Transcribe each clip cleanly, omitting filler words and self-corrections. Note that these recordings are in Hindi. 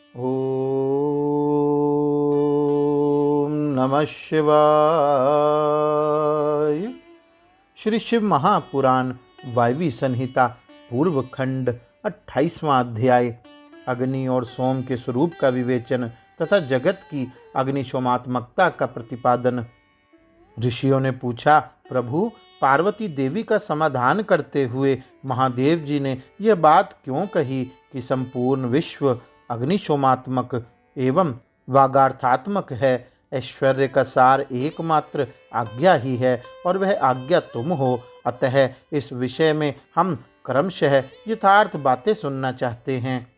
ओम नमः शिवाय। श्री शिव महापुराण वायवी संहिता पूर्व खंड 28वां अध्याय अग्नि और सोम के स्वरूप का विवेचन तथा जगत की अग्निशोमात्मकता का प्रतिपादन। ऋषियों ने पूछा, प्रभु, पार्वती देवी का समाधान करते हुए महादेव जी ने यह बात क्यों कही कि संपूर्ण विश्व अग्निशोमात्मक एवं वागार्थात्मक है। ऐश्वर्य का सार एकमात्र आज्ञा ही है और वह आज्ञा तुम हो। अतः इस विषय में हम क्रमशः यथार्थ बातें सुनना चाहते हैं।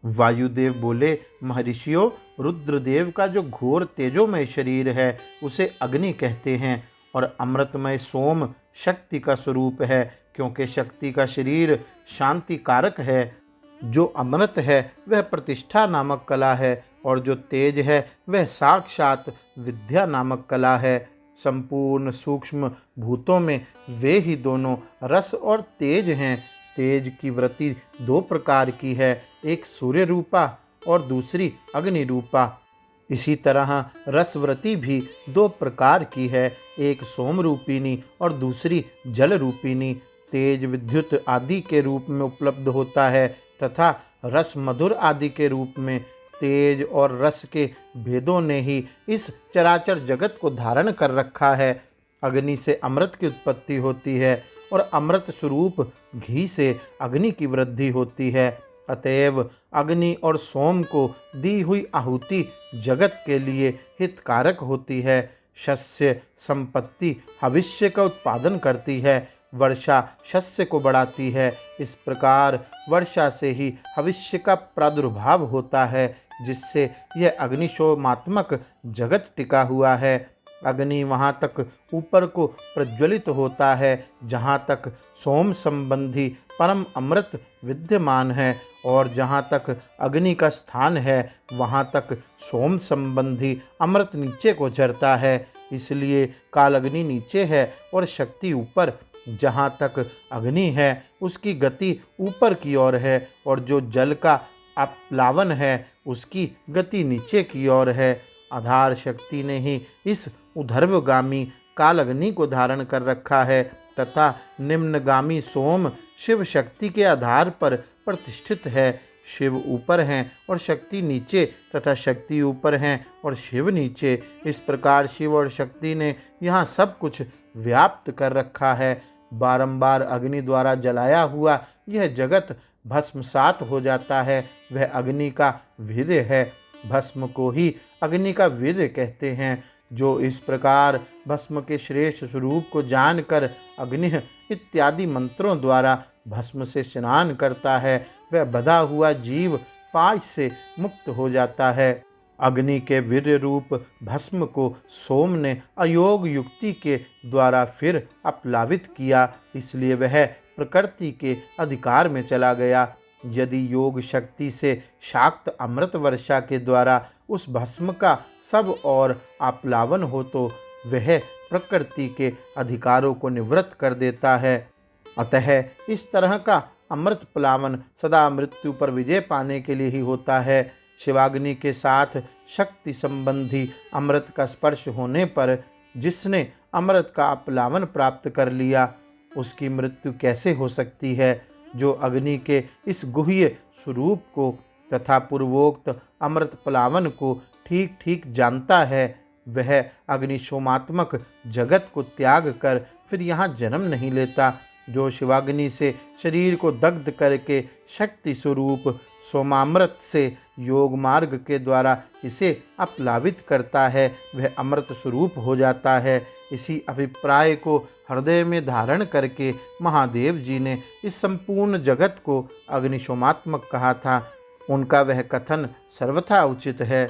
वायुदेव बोले, महर्षियों, रुद्रदेव का जो घोर तेजोमय शरीर है उसे अग्नि कहते हैं और अमृतमय सोम शक्ति का स्वरूप है, क्योंकि शक्ति का शरीर शांति कारक है। जो अमृत है वह प्रतिष्ठा नामक कला है और जो तेज है वह साक्षात विद्या नामक कला है। संपूर्ण सूक्ष्म भूतों में वे ही दोनों रस और तेज हैं। तेज की वृत्ति दो प्रकार की है, एक सूर्य रूपा और दूसरी अग्नि रूपा। इसी तरह रसवृत्ति भी दो प्रकार की है, एक सोम रूपिणी और दूसरी जल रूपिणी। तेज विद्युत आदि के रूप में उपलब्ध होता है तथा रस मधुर आदि के रूप में। तेज और रस के भेदों ने ही इस चराचर जगत को धारण कर रखा है। अग्नि से अमृत की उत्पत्ति होती है और अमृत स्वरूप घी से अग्नि की वृद्धि होती है। अतएव अग्नि और सोम को दी हुई आहुति जगत के लिए हितकारक होती है। शस्य संपत्ति भविष्य का उत्पादन करती है, वर्षा शस्य को बढ़ाती है। इस प्रकार वर्षा से ही भविष्य का प्रादुर्भाव होता है, जिससे यह अग्निशोमात्मक जगत टिका हुआ है। अग्नि वहाँ तक ऊपर को प्रज्वलित होता है जहाँ तक सोम संबंधी परम अमृत विद्यमान है, और जहाँ तक अग्नि का स्थान है वहाँ तक सोम संबंधी अमृत नीचे को झरता है। इसलिए कालअग्नि नीचे है और शक्ति ऊपर। जहाँ तक अग्नि है उसकी गति ऊपर की ओर है, और जो जल का अपलावन है उसकी गति नीचे की ओर है। आधार शक्ति ने ही इस ऊर्ध्वगामी कालअग्नि को धारण कर रखा है तथा निम्नगामी सोम शिव शक्ति के आधार पर प्रतिष्ठित है। शिव ऊपर हैं और शक्ति नीचे तथा शक्ति ऊपर हैं और शिव नीचे। इस प्रकार शिव और शक्ति ने यहाँ सब कुछ व्याप्त कर रखा है। बारंबार अग्नि द्वारा जलाया हुआ यह जगत भस्मसात हो जाता है, वह अग्नि का वीर्य है। भस्म को ही अग्नि का वीर्य कहते हैं। जो इस प्रकार भस्म के श्रेष्ठ स्वरूप को जानकर अग्नि इत्यादि मंत्रों द्वारा भस्म से स्नान करता है, वह बधा हुआ जीव पाश से मुक्त हो जाता है। अग्नि के वीर्य रूप भस्म को सोम ने अयोग युक्ति के द्वारा फिर अपलावित किया, इसलिए वह प्रकृति के अधिकार में चला गया। यदि योग शक्ति से शाक्त अमृत वर्षा के द्वारा उस भस्म का सब और अपलावन हो तो वह प्रकृति के अधिकारों को निवृत्त कर देता है। अतः इस तरह का अमृत प्लावन सदा मृत्यु पर विजय पाने के लिए ही होता है। शिवाग्नि के साथ शक्ति संबंधी अमृत का स्पर्श होने पर जिसने अमृत का अपलावन प्राप्त कर लिया उसकी मृत्यु कैसे हो सकती है। जो अग्नि के इस गुह्य स्वरूप को तथा पूर्वोक्त अमृत प्लावन को ठीक ठीक जानता है, वह अग्निशोमात्मक जगत को त्याग कर फिर यहाँ जन्म नहीं लेता। जो शिवाग्नि से शरीर को दग्ध करके शक्ति स्वरूप सोमामृत से योग मार्ग के द्वारा इसे अपलावित करता है, वह अमृत स्वरूप हो जाता है। इसी अभिप्राय को हृदय में धारण करके महादेव जी ने इस संपूर्ण जगत को अग्निशोमात्मक कहा था। उनका वह कथन सर्वथा उचित है।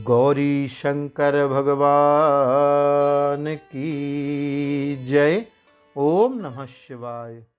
गौरी शंकर भगवान की जय। ओम नमः शिवाय।